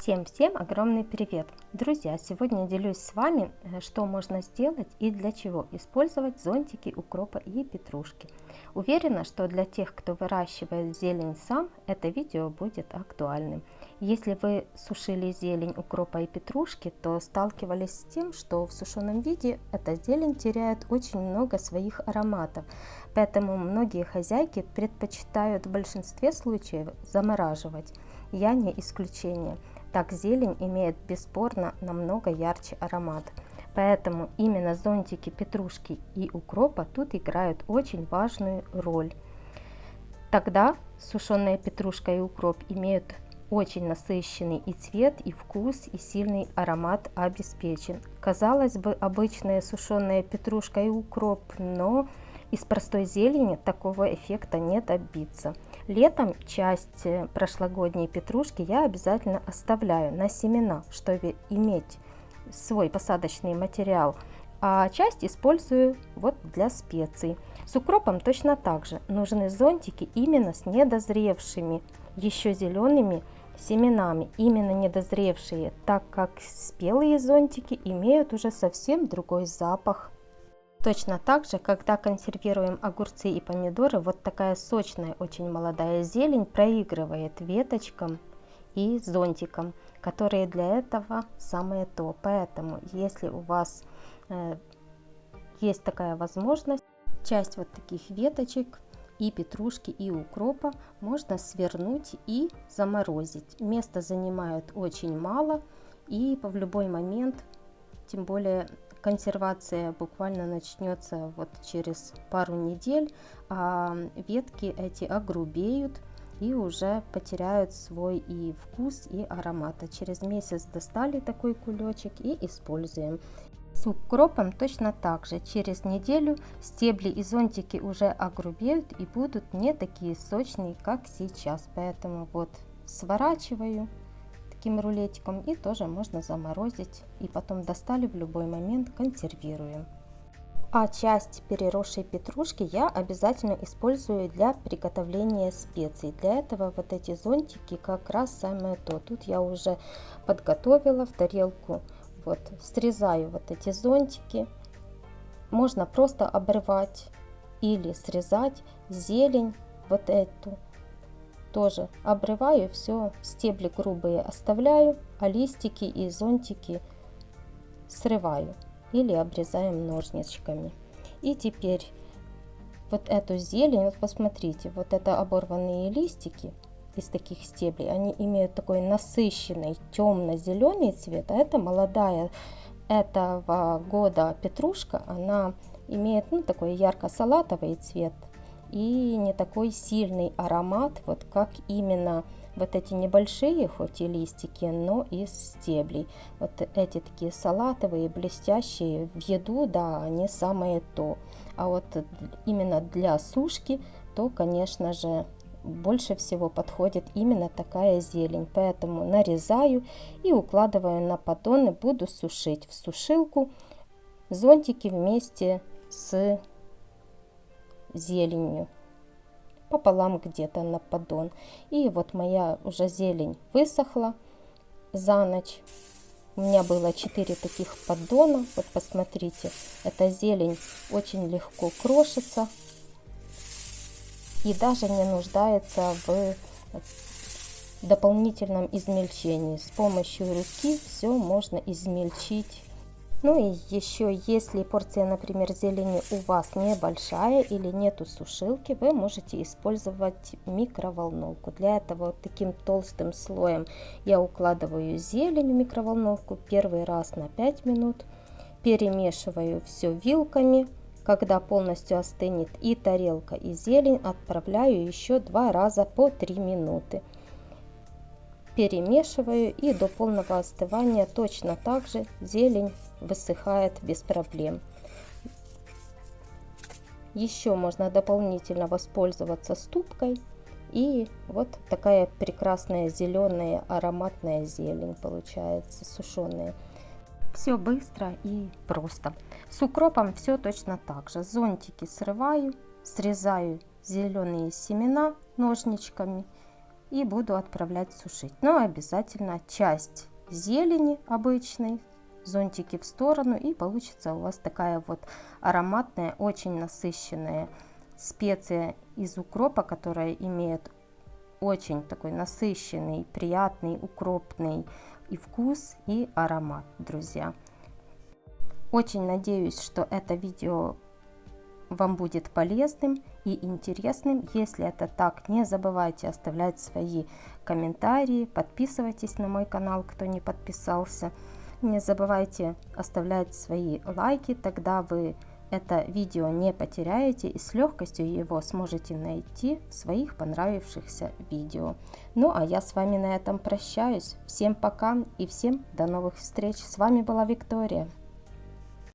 Всем огромный привет! Друзья, сегодня делюсь с вами, что можно сделать и для чего использовать зонтики укропа и петрушки. Уверена, что для тех, кто выращивает зелень сам, это видео будет актуальным. Если вы сушили зелень укропа и петрушки, то сталкивались с тем, что в сушеном виде эта зелень теряет очень много своих ароматов. Поэтому многие хозяйки предпочитают в большинстве случаев замораживать. Я не исключение. Так зелень имеет бесспорно намного ярче аромат. Поэтому именно зонтики петрушки и укропа тут играют очень важную роль. Тогда сушеная петрушка и укроп имеют очень насыщенный и цвет, и вкус, и сильный аромат обеспечен. Казалось бы, обычная сушеная петрушка и укроп, но из простой зелени такого эффекта не добиться. Летом часть прошлогодней петрушки я обязательно оставляю на семена, чтобы иметь свой посадочный материал, а часть использую вот для специй. С укропом точно так же. Нужны зонтики именно с недозревшими, еще зелеными семенами, именно недозревшие, так как спелые зонтики имеют уже совсем другой запах. Точно так же, когда консервируем огурцы и помидоры, вот такая сочная, очень молодая зелень проигрывает веточкам и зонтикам, которые для этого самое то. Поэтому, если у вас есть такая возможность, часть вот таких веточек и петрушки, и укропа можно свернуть и заморозить. Место занимает очень мало, и в любой момент, тем более консервация буквально начнется вот через пару недель, а ветки эти огрубеют и уже потеряют свой и вкус, и аромат. А через месяц достали такой кулечек и используем. С укропом точно так же. Через неделю стебли и зонтики уже огрубеют и будут не такие сочные, как сейчас. Поэтому вот сворачиваю таким рулетиком и тоже можно заморозить, и потом достали в любой момент, консервируем. А часть переросшей петрушки я обязательно использую для приготовления специй. Для этого вот эти зонтики как раз самое то. Тут я уже подготовила в тарелку, вот срезаю вот эти зонтики. Можно просто обрывать или срезать зелень вот эту. Тоже обрываю, все, стебли грубые оставляю, а листики и зонтики срываю или обрезаем ножничками. И теперь вот эту зелень, вот посмотрите, вот это оборванные листики из таких стеблей, они имеют такой насыщенный темно-зеленый цвет, а это молодая этого года петрушка, она имеет такой ярко-салатовый цвет и не такой сильный аромат, вот как именно вот эти небольшие хоть и листики, но из стеблей. Вот эти такие салатовые, блестящие в еду, да, они самое то. А вот именно для сушки, то, конечно же, больше всего подходит именно такая зелень. Поэтому нарезаю и укладываю на поддоны, буду сушить в сушилку зонтики вместе с зеленью пополам где-то на поддон. И вот моя уже зелень высохла за ночь. У меня было 4 таких поддона. Вот посмотрите, эта зелень очень легко крошится и даже не нуждается в дополнительном измельчении. С помощью руки все можно измельчить. Ну и еще, если порция, например, зелени у вас небольшая или нету сушилки, вы можете использовать микроволновку. Для этого вот таким толстым слоем я укладываю зелень в микроволновку первый раз на 5 минут, перемешиваю все вилками. Когда полностью остынет и тарелка, и зелень, отправляю еще 2 раза по 3 минуты. Перемешиваю, и до полного остывания точно так же зелень высыхает без проблем. Еще можно дополнительно воспользоваться ступкой, и вот такая прекрасная зеленая ароматная зелень получается, сушеная. Все быстро и просто. С укропом все точно так же. Зонтики срываю, срезаю зеленые семена ножничками и буду отправлять сушить. Но обязательно часть зелени обычной, зонтики в сторону, и получится у вас такая вот ароматная, очень насыщенная специя из укропа, которая имеет очень такой насыщенный, приятный, укропный и вкус, и аромат, друзья. Очень надеюсь, что это видео вам будет полезным и интересным. Если это так, не забывайте оставлять свои комментарии, подписывайтесь на мой канал, кто не подписался. Не забывайте оставлять свои лайки, тогда вы это видео не потеряете и с легкостью его сможете найти в своих понравившихся видео. Ну а я с вами на этом прощаюсь. Всем пока и всем до новых встреч. С вами была Виктория.